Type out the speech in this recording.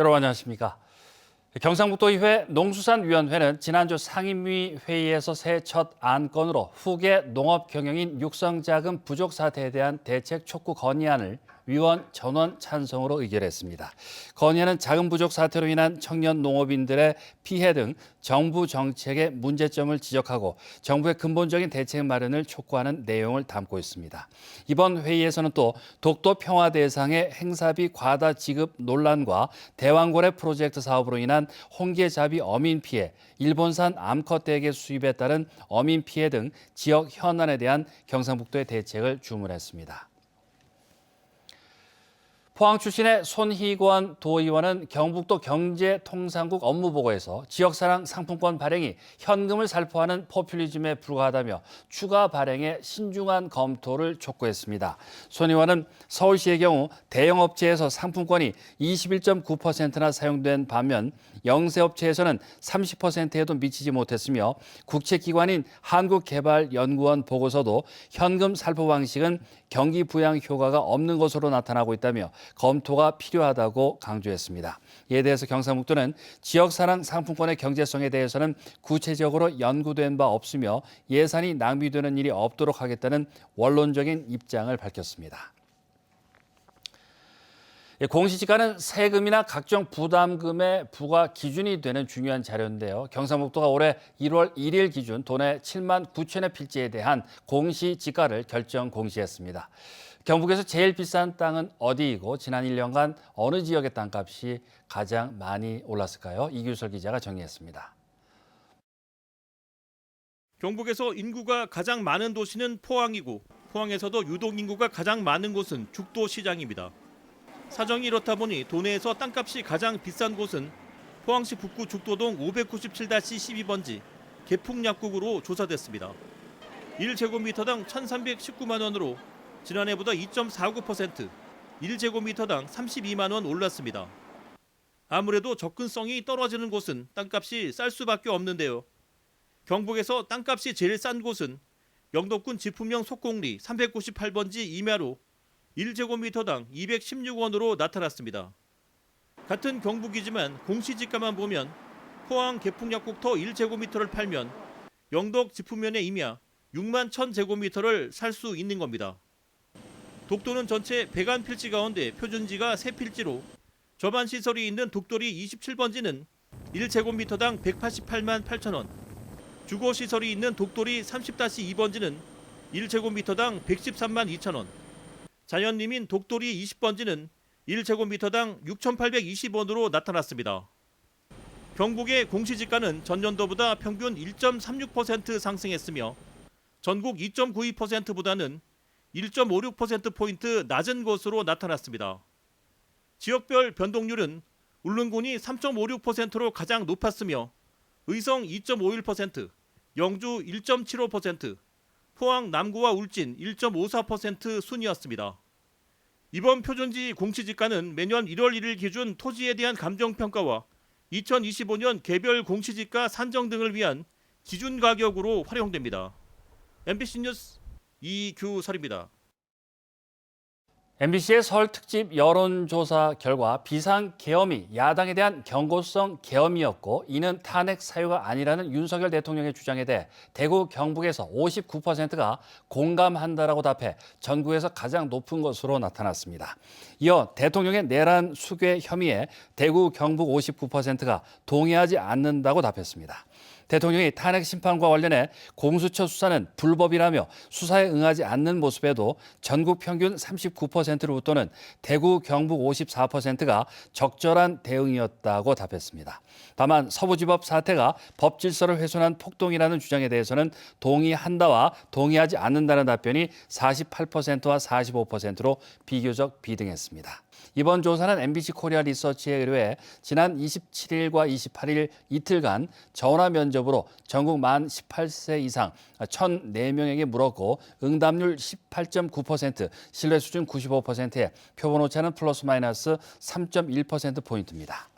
여러분 안녕하십니까? 경상북도의회 농수산위원회는 지난주 상임위 회의에서 새해 첫 안건으로 후계 농업 경영인 육성자금 부족 사태에 대한 대책 촉구 건의안을 위원 전원 찬성으로 의결했습니다. 건의안은 자금 부족 사태로 인한 청년 농업인들의 피해 등 정부 정책의 문제점을 지적하고 정부의 근본적인 대책 마련을 촉구하는 내용을 담고 있습니다. 이번 회의에서는 또 독도 평화 대상의 행사비 과다 지급 논란과 대왕고래 프로젝트 사업으로 인한 홍게잡이 어민 피해, 일본산 암컷 대게 수입에 따른 어민 피해 등 지역 현안에 대한 경상북도의 대책을 주문했습니다. 포항 출신의 손희권 도의원은 경북도 경제통상국 업무보고에서 지역사랑 상품권 발행이 현금을 살포하는 포퓰리즘에 불과하다며 추가 발행에 신중한 검토를 촉구했습니다. 손 의원은 서울시의 경우 대형업체에서 상품권이 21.9%나 사용된 반면 영세업체에서는 30%에도 미치지 못했으며 국책기관인 한국개발연구원 보고서도 현금 살포 방식은 경기 부양 효과가 없는 것으로 나타나고 있다며 검토가 필요하다고 강조했습니다. 이에 대해서 경상북도는 지역사랑 상품권의 경제성에 대해서는 구체적으로 연구된 바 없으며 예산이 낭비되는 일이 없도록 하겠다는 원론적인 입장을 밝혔습니다. 공시지가는 세금이나 각종 부담금의 부과 기준이 되는 중요한 자료인데요. 경상북도가 올해 1월 1일 기준 도내 7만 9천여 필지에 대한 공시지가를 결정 공시했습니다. 경북에서 제일 비싼 땅은 어디이고 지난 1년간 어느 지역의 땅값이 가장 많이 올랐을까요? 이규설 기자가 정리했습니다. 경북에서 인구가 가장 많은 도시는 포항이고 포항에서도 유독 인구가 가장 많은 곳은 죽도시장입니다. 사정이 이렇다 보니 도내에서 땅값이 가장 비싼 곳은 포항시 북구 죽도동 597-12번지 개풍약국으로 조사됐습니다. 1제곱미터당 1,319만 원으로 지난해보다 2.49%, 1제곱미터당 32만 원 올랐습니다. 아무래도 접근성이 떨어지는 곳은 땅값이 쌀 수밖에 없는데요. 경북에서 땅값이 제일 싼 곳은 영덕군 지품형 속공리 398번지 임야로 1제곱미터당 216원으로 나타났습니다. 같은 경북이지만 공시지가만 보면 포항 개풍약국터 1제곱미터를 팔면 영덕 지품면의 임야 6만 1,000제곱미터를 살 수 있는 겁니다. 독도는 전체 101필지 가운데 표준지가 3필지로 접안시설이 있는 독도리 27번지는 1제곱미터당 188만 8천 원, 주거시설이 있는 독도리 30-2번지는 1제곱미터당 113만 2천 원, 자연림인 독도리 20번지는 1제곱미터당 6,820원으로 나타났습니다. 경북의 공시지가는 전년도보다 평균 1.36% 상승했으며 전국 2.92%보다는 1.56%포인트 낮은 것으로 나타났습니다. 지역별 변동률은 울릉군이 3.56%로 가장 높았으며 의성 2.51%, 영주 1.75%, 포항 남구와 울진 1.54% 순이었습니다. 이번 표준지 공시지가는 매년 1월 1일 기준 토지에 대한 감정평가와 2025년 개별 공시지가 산정 등을 위한 기준 가격으로 활용됩니다. MBC 뉴스 이규설입니다. MBC의 설 특집 여론조사 결과 비상계엄이 야당에 대한 경고성 계엄이었고 이는 탄핵 사유가 아니라는 윤석열 대통령의 주장에 대해 대구 경북에서 59%가 공감한다라고 답해 전국에서 가장 높은 것으로 나타났습니다. 이어 대통령의 내란 수괴 혐의에 대구 경북 59%가 동의하지 않는다고 답했습니다. 대통령이 탄핵 심판과 관련해 공수처 수사는 불법이라며 수사에 응하지 않는 모습에도 전국 평균 39%를 웃도는 대구, 경북 54%가 적절한 대응이었다고 답했습니다. 다만 서부지법 사태가 법 질서를 훼손한 폭동이라는 주장에 대해서는 동의한다와 동의하지 않는다는 답변이 48%와 45%로 비교적 비등했습니다. 이번 조사는 MBC 코리아 리서치에 의뢰해 지난 27일과 28일 이틀간 전화 면접으로 전국 만 18세 이상 1,004명에게 물었고 응답률 18.9%, 신뢰 수준 95%에 표본 오차는 플러스 마이너스 3.1%포인트입니다.